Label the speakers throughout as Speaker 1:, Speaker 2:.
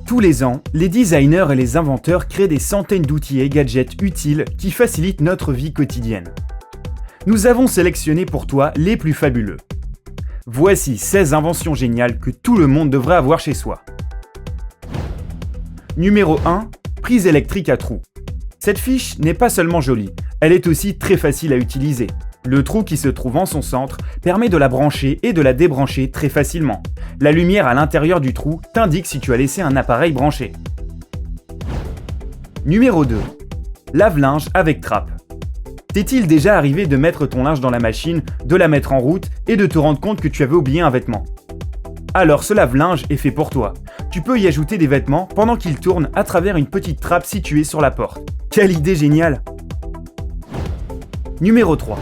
Speaker 1: Tous les ans, les designers et les inventeurs créent des centaines d'outils et gadgets utiles qui facilitent notre vie quotidienne. Nous avons sélectionné pour toi les plus fabuleux. Voici 16 inventions géniales que tout le monde devrait avoir chez soi. Numéro 1. Prise électrique à trous. Cette fiche n'est pas seulement jolie, elle est aussi très facile à utiliser. Le trou qui se trouve en son centre permet de la brancher et de la débrancher très facilement. La lumière à l'intérieur du trou t'indique si tu as laissé un appareil branché. Numéro 2. Lave-linge avec trappe. T'est-il déjà arrivé de mettre ton linge dans la machine, de la mettre en route et de te rendre compte que tu avais oublié un vêtement? Alors ce lave-linge est fait pour toi. Tu peux y ajouter des vêtements pendant qu'il tourne à travers une petite trappe située sur la porte. Quelle idée géniale! Numéro 3.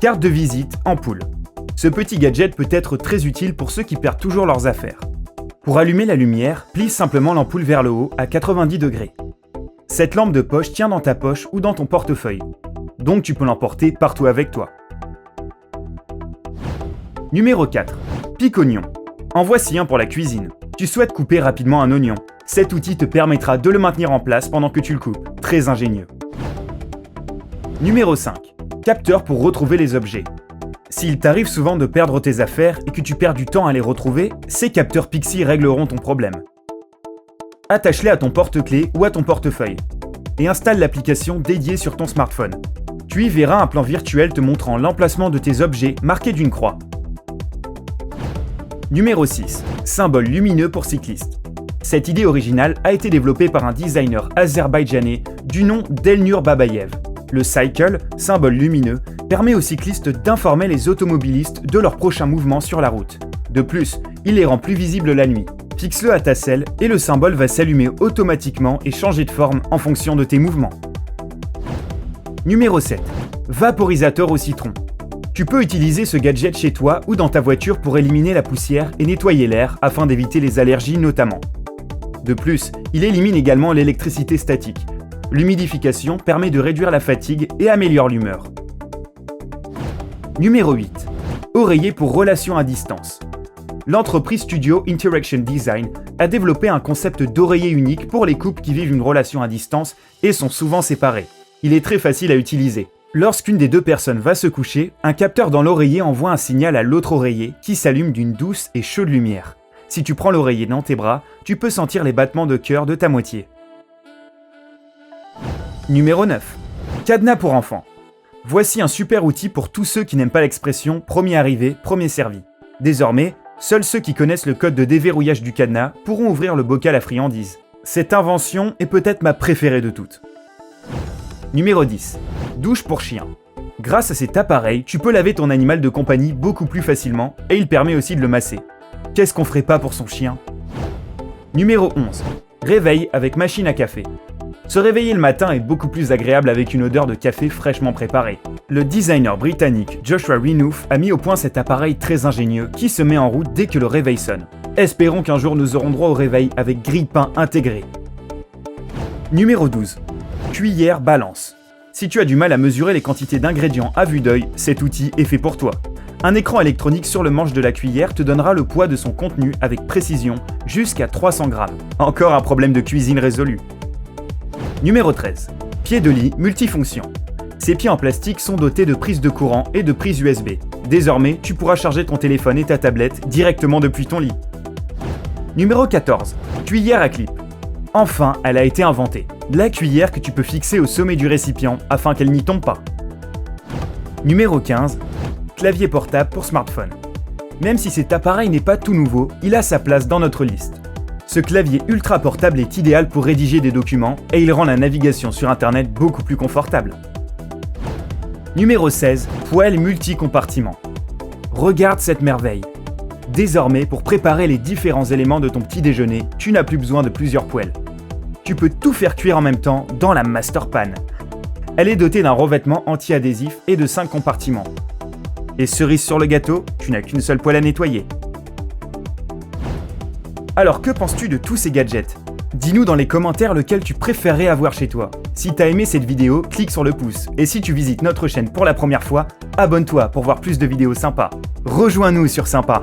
Speaker 1: Carte de visite ampoule. Ce petit gadget peut être très utile pour ceux qui perdent toujours leurs affaires. Pour allumer la lumière, plisse simplement l'ampoule vers le haut à 90 degrés. Cette lampe de poche tient dans ta poche ou dans ton portefeuille. Donc tu peux l'emporter partout avec toi. Numéro 4. Pique-oignon. En voici un pour la cuisine. Tu souhaites couper rapidement un oignon. Cet outil te permettra de le maintenir en place pendant que tu le coupes. Très ingénieux. Numéro 5. Capteur pour retrouver les objets. S'il t'arrive souvent de perdre tes affaires et que tu perds du temps à les retrouver, ces capteurs Pixie régleront ton problème. Attache-les à ton porte-clés ou à ton portefeuille et installe l'application dédiée sur ton smartphone. Tu y verras un plan virtuel te montrant l'emplacement de tes objets marqués d'une croix. Numéro 6. Symbole lumineux pour cyclistes. Cette idée originale a été développée par un designer azerbaïdjanais du nom d'Elnur Babayev. Le cycle, symbole lumineux, permet aux cyclistes d'informer les automobilistes de leur prochain mouvement sur la route. De plus, il les rend plus visibles la nuit. Fixe-le à ta selle et le symbole va s'allumer automatiquement et changer de forme en fonction de tes mouvements. Numéro 7. Vaporisateur au citron. Tu peux utiliser ce gadget chez toi ou dans ta voiture pour éliminer la poussière et nettoyer l'air afin d'éviter les allergies notamment. De plus, il élimine également l'électricité statique. L'humidification permet de réduire la fatigue et améliore l'humeur. Numéro 8. Oreiller pour relations à distance. L'entreprise Studio Interaction Design a développé un concept d'oreiller unique pour les couples qui vivent une relation à distance et sont souvent séparés. Il est très facile à utiliser. Lorsqu'une des deux personnes va se coucher, un capteur dans l'oreiller envoie un signal à l'autre oreiller qui s'allume d'une douce et chaude lumière. Si tu prends l'oreiller dans tes bras, tu peux sentir les battements de cœur de ta moitié. Numéro 9. Cadenas pour enfants. Voici un super outil pour tous ceux qui n'aiment pas l'expression « premier arrivé, premier servi ». Désormais, seuls ceux qui connaissent le code de déverrouillage du cadenas pourront ouvrir le bocal à friandises. Cette invention est peut-être ma préférée de toutes. Numéro 10. Douche pour chien. Grâce à cet appareil, tu peux laver ton animal de compagnie beaucoup plus facilement et il permet aussi de le masser. Qu'est-ce qu'on ferait pas pour son chien? Numéro 11. Réveil avec machine à café. Se réveiller le matin est beaucoup plus agréable avec une odeur de café fraîchement préparée. Le designer britannique Joshua Renouf a mis au point cet appareil très ingénieux qui se met en route dès que le réveil sonne. Espérons qu'un jour nous aurons droit au réveil avec grille-pain intégré. Numéro 12. Cuillère balance. Si tu as du mal à mesurer les quantités d'ingrédients à vue d'œil, cet outil est fait pour toi. Un écran électronique sur le manche de la cuillère te donnera le poids de son contenu avec précision jusqu'à 300 grammes. Encore un problème de cuisine résolu. Numéro 13. Pieds de lit multifonction. Ces pieds en plastique sont dotés de prises de courant et de prises USB. Désormais, tu pourras charger ton téléphone et ta tablette directement depuis ton lit. Numéro 14. Cuillère à clip. Enfin, elle a été inventée. La cuillère que tu peux fixer au sommet du récipient afin qu'elle n'y tombe pas. Numéro 15. Clavier portable pour smartphone. Même si cet appareil n'est pas tout nouveau, il a sa place dans notre liste. Ce clavier ultra portable est idéal pour rédiger des documents et il rend la navigation sur internet beaucoup plus confortable. Numéro 16. Poêle multi-compartiment. Regarde cette merveille. Désormais, pour préparer les différents éléments de ton petit déjeuner, tu n'as plus besoin de plusieurs poêles. Tu peux tout faire cuire en même temps dans la Master Pan. Elle est dotée d'un revêtement anti-adhésif et de 5 compartiments. Et cerise sur le gâteau, tu n'as qu'une seule poêle à nettoyer. Alors que penses-tu de tous ces gadgets? Dis-nous dans les commentaires lequel tu préférerais avoir chez toi. Si t'as aimé cette vidéo, clique sur le pouce. Et si tu visites notre chaîne pour la première fois, abonne-toi pour voir plus de vidéos sympas. Rejoins-nous sur Sympa.